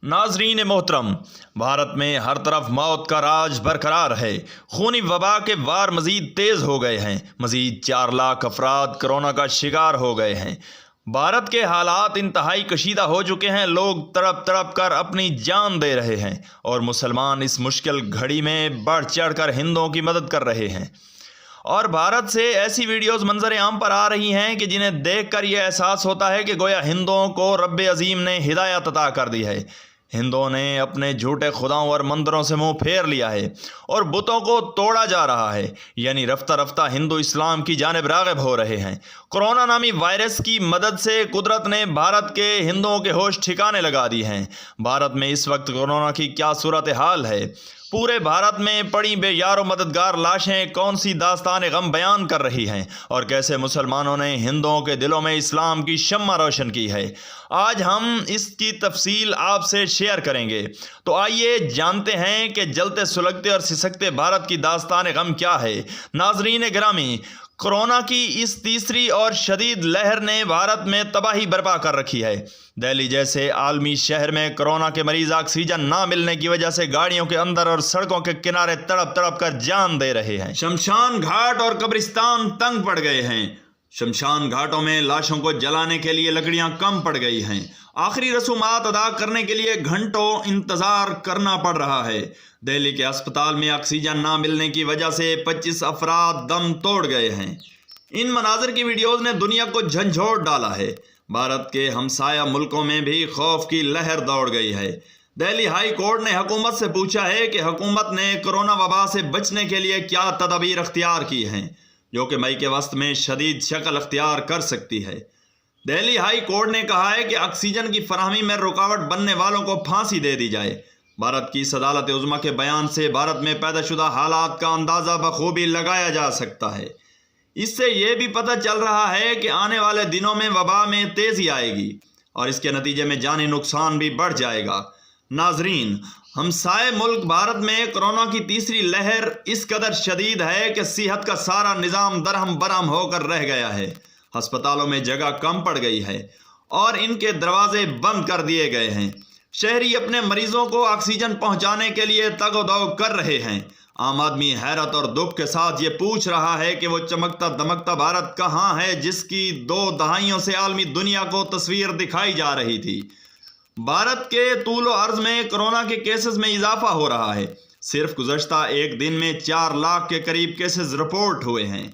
नाजरीन मोहतरम, भारत में हर तरफ मौत का राज बरकरार है। खूनी वबा के वार मज़ीद तेज़ हो गए हैं। मज़ीद 4 लाख अफराद कोरोना का शिकार हो गए हैं। भारत के हालात इंतहाई कशीदा हो चुके हैं। लोग तड़प तड़प कर अपनी जान दे रहे हैं और मुसलमान इस मुश्किल घड़ी में बढ़ चढ़ कर हिंदुओं की मदद कर रहे हैं। और भारत से ऐसी वीडियोस मंजर आम पर आ रही हैं कि जिन्हें देखकर यह एहसास होता है कि गोया हिंदुओं को रब्बे अजीम ने हिदायत अता कर दी है। हिंदुओं ने अपने झूठे खुदाओं और मंदिरों से मुंह फेर लिया है और बुतों को तोड़ा जा रहा है। यानी रफ्ता रफ्ता हिंदू इस्लाम की जानिब राग़िब हो रहे हैं। कोरोना नामी वायरस की मदद से कुदरत ने भारत के हिंदुओं के होश ठिकाने लगा दी हैं। भारत में इस वक्त कोरोना की क्या सूरत हाल है? पूरे भारत में पड़ी बेयारो मददगार लाशें कौन सी दास्तान गम बयान कर रही हैं और कैसे मुसलमानों ने हिंदुओं के दिलों में इस्लाम की शम्मा रोशन की है। आज हम इसकी तफसील आपसे शेयर करेंगे। तो आइए जानते हैं कि जलते सुलगते और सिसकते भारत की दास्तान गम क्या है। नाजरीन गिरामी, कोरोना की इस तीसरी और शदीद लहर ने भारत में तबाही बर्पा कर रखी है। दिल्ली जैसे आलमी शहर में कोरोना के मरीज ऑक्सीजन ना मिलने की वजह से गाड़ियों के अंदर और सड़कों के किनारे तड़प तड़प कर जान दे रहे हैं। शमशान घाट और कब्रिस्तान तंग पड़ गए हैं। शमशान घाटों में लाशों को जलाने के लिए लकड़ियां कम पड़ गई हैं। आखिरी रसूमात अदा करने के लिए घंटों इंतजार करना पड़ रहा है। दिल्ली के अस्पताल में ऑक्सीजन ना मिलने की वजह से 25 अफराद दम तोड़ गए हैं। इन मनाजिर की वीडियोज़ ने दुनिया को झंझोड़ डाला है। भारत के हमसाया मुल्कों में भी खौफ की लहर दौड़ गई है। दिल्ली हाई कोर्ट ने हुकूमत से पूछा है कि हुकूमत ने कोरोना वबा से बचने के लिए क्या तदबीर अख्तियार की हैं, जो कि मई के वस्त में शदीद शक्ल अख्तियार कर सकती है। दिल्ली हाई कोर्ट ने कहा है कि ऑक्सीजन की फराहमी में रुकावट बनने वालों को फांसी दे दी जाए। भारत की अदालत उज़्मा के बयान से भारत में पैदाशुदा हालात का अंदाज़ा बखूबी लगाया जा सकता है। इससे यह भी पता चल रहा है कि आने वाले दिनों में वबा में तेज़ी आएगी और इसके नतीजे में जानी नुकसान भी बढ़ जाएगा। नाजरीन, हमसाए मुल्क भारत में कोरोना की तीसरी लहर इस कदर शदीद है कि सेहत का सारा निज़ाम दरहम बरहम होकर रह गया है। अस्पतालों में जगह कम पड़ गई है और इनके दरवाजे बंद कर दिए गए हैं। शहरी अपने मरीजों को ऑक्सीजन पहुंचाने के लिए तगोदो कर रहे हैं। आम आदमी हैरत और दुख के साथ ये पूछ रहा है कि वो चमकता दमकता भारत कहाँ है जिसकी 2 दहाइयों से आलमी दुनिया को तस्वीर दिखाई जा रही थी। भारत के तूलो अर्ज में कोरोना के केसेस में इजाफा हो रहा है। सिर्फ गुज़श्ता एक दिन में 4 लाख के करीब केसेस रिपोर्ट हुए हैं,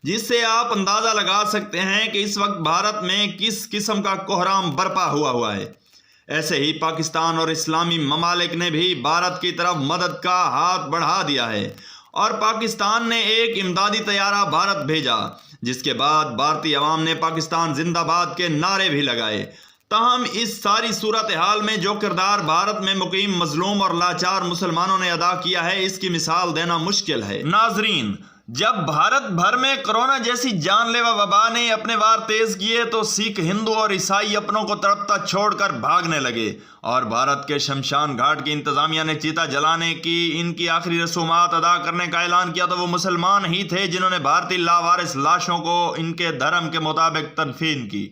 जिससे आप अंदाज़ा लगा सकते हैं कि इस वक्त भारत में किस किस्म का कोहराम बर्पा हुआ है। ऐसे ही पाकिस्तान और इस्लामी ममालिक ने भी भारत की तरफ मदद का हाथ बढ़ा दिया है और पाकिस्तान ने एक इमदादी तैयारा भारत भेजा, जिसके बाद भारतीय अवाम ने पाकिस्तान जिंदाबाद के नारे भी लगाए। ताहम इस सारी सूरत हाल में जो किरदार भारत में मुकीम मजलूम और लाचार मुसलमानों ने अदा किया है, इसकी मिसाल देना मुश्किल है। नाजरीन, जब भारत भर में कोरोना जैसी जानलेवा वबा ने अपने वार तेज किए तो सिख, हिंदू और ईसाई अपनों को तड़पता छोड़कर भागने लगे और भारत के शमशान घाट की इंतजामिया ने चीता जलाने की इनकी आखिरी रसूमात अदा करने का ऐलान किया तो वो मुसलमान ही थे जिन्होंने भारतीय लावारिस लाशों को इनके धर्म के मुताबिक तदफीन की।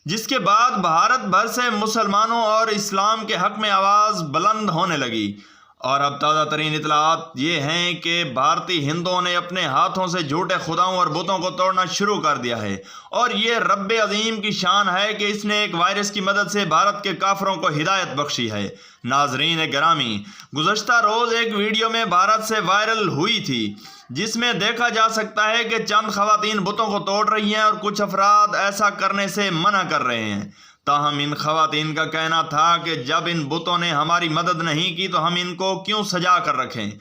जिसके बाद भारत भर से मुसलमानों और इस्लाम के हक में आवाज़ बुलंद होने लगी। और अब ताज़ा तरीन इतलात ये हैं कि भारतीय हिंदुओं ने अपने हाथों से झूठे खुदाओं और बुतों को तोड़ना शुरू कर दिया है और ये रब्बे अजीम की शान है कि इसने एक वायरस की मदद से भारत के काफरों को हिदायत बख्शी है। नाजरीन गिरामी, गुज़श्ता रोज़ एक वीडियो में भारत से वायरल हुई थी जिसमें देखा जा सकता है कि चंद खवातीन बुतों को तोड़ रही हैं और कुछ अफराद ऐसा करने से मना कर रहे हैं। ताहम इन खवातीन का कहना था कि जब इन बुतों ने हमारी मदद नहीं की तो हम इनको क्यों सजा कर रखें।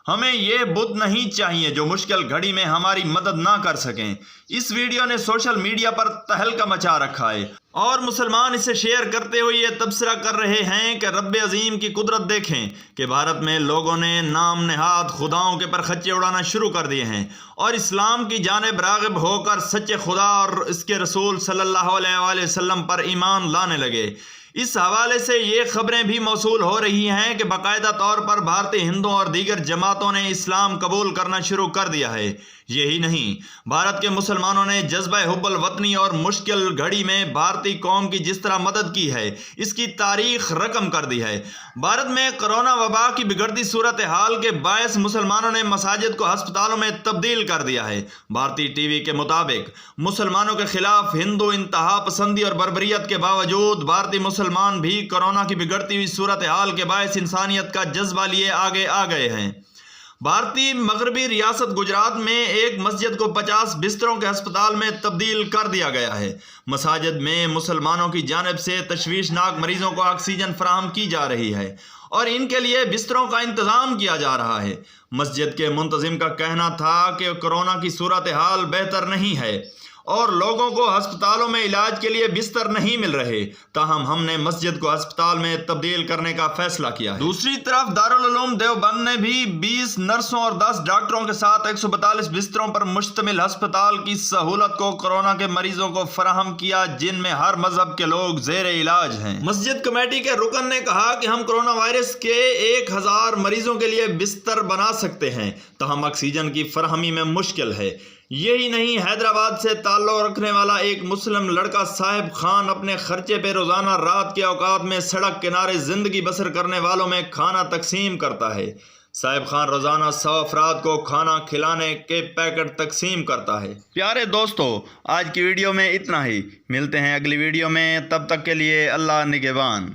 हमें ये बुत नहीं चाहिए जो मुश्किल घड़ी में हमारी मदद ना कर सकें। इस वीडियो ने सोशल मीडिया पर तहलका मचा रखा है और मुसलमान इसे शेयर करते हुए ये तबसरा कर रहे हैं कि रब्बे अजीम की कुदरत देखें कि भारत में लोगों ने नाम नेहाद खुदाओं के परखच्चे उड़ाना शुरू कर दिए हैं और इस्लाम की जानिब राग़िब होकर सच्चे खुदा और इसके रसूल सल्लल्लाहु अलैहि वसल्लम पर ईमान लाने लगे। इस हवाले से ये खबरें भी मौसूल हो रही हैं कि बाकायदा तौर पर भारतीय हिंदुओं और दीगर जमातों ने इस्लाम कबूल करना शुरू कर दिया है। یہی نہیں، بھارت کے مسلمانوں نے جذبہ حب الوطنی اور مشکل گھڑی میں بھارتی قوم کی جس طرح مدد کی ہے، اس کی تاریخ رقم کر دی ہے۔ بھارت میں کرونا وبا کی بگڑتی صورتحال کے باعث مسلمانوں نے مساجد کو ہسپتالوں میں تبدیل کر دیا ہے۔ بھارتی ٹی وی کے مطابق مسلمانوں کے خلاف ہندو انتہا پسندی اور بربریت کے باوجود بھارتی مسلمان بھی کورونا کی بگڑتی ہوئی صورتحال کے باعث انسانیت کا جذبہ لیے آگے آ گئے ہیں۔ بھارتی مغربی ریاست گجرات میں ایک مسجد کو 50 بستروں کے ہسپتال میں تبدیل کر دیا گیا ہے۔ مساجد میں مسلمانوں کی جانب سے تشویشناک مریضوں کو آکسیجن فراہم کی جا رہی ہے اور ان کے لیے بستروں کا انتظام کیا جا رہا ہے۔ مسجد کے منتظم کا کہنا تھا کہ کورونا کی صورتحال بہتر نہیں ہے اور لوگوں کو ہسپتالوں میں علاج کے لیے بستر نہیں مل رہے، تاہم ہم نے مسجد کو ہسپتال میں تبدیل کرنے کا فیصلہ کیا ہے۔ دوسری طرف دارالعلوم دیوبند نے بھی 20 نرسوں اور 10 ڈاکٹروں کے ساتھ 142 بستروں پر مشتمل ہسپتال کی سہولت کو کورونا کے مریضوں کو فراہم کیا، جن میں ہر مذہب کے لوگ زیر علاج ہیں۔ مسجد کمیٹی کے رکن نے کہا کہ ہم کورونا وائرس کے 1000 مریضوں کے لیے بستر بنا سکتے ہیں، تاہم آکسیجن کی فراہمی میں مشکل ہے۔ یہی نہیں، حیدرآباد سے تعلق رکھنے والا ایک مسلم لڑکا صاحب خان اپنے خرچے پہ روزانہ رات کے اوقات میں سڑک کنارے زندگی بسر کرنے والوں میں کھانا تقسیم کرتا ہے۔ صاحب خان روزانہ 100 افراد کو کھانا کھلانے کے پیکٹ تقسیم کرتا ہے۔ پیارے دوستو، آج کی ویڈیو میں اتنا ہی، ملتے ہیں اگلی ویڈیو میں، تب تک کے لیے اللہ نگہبان۔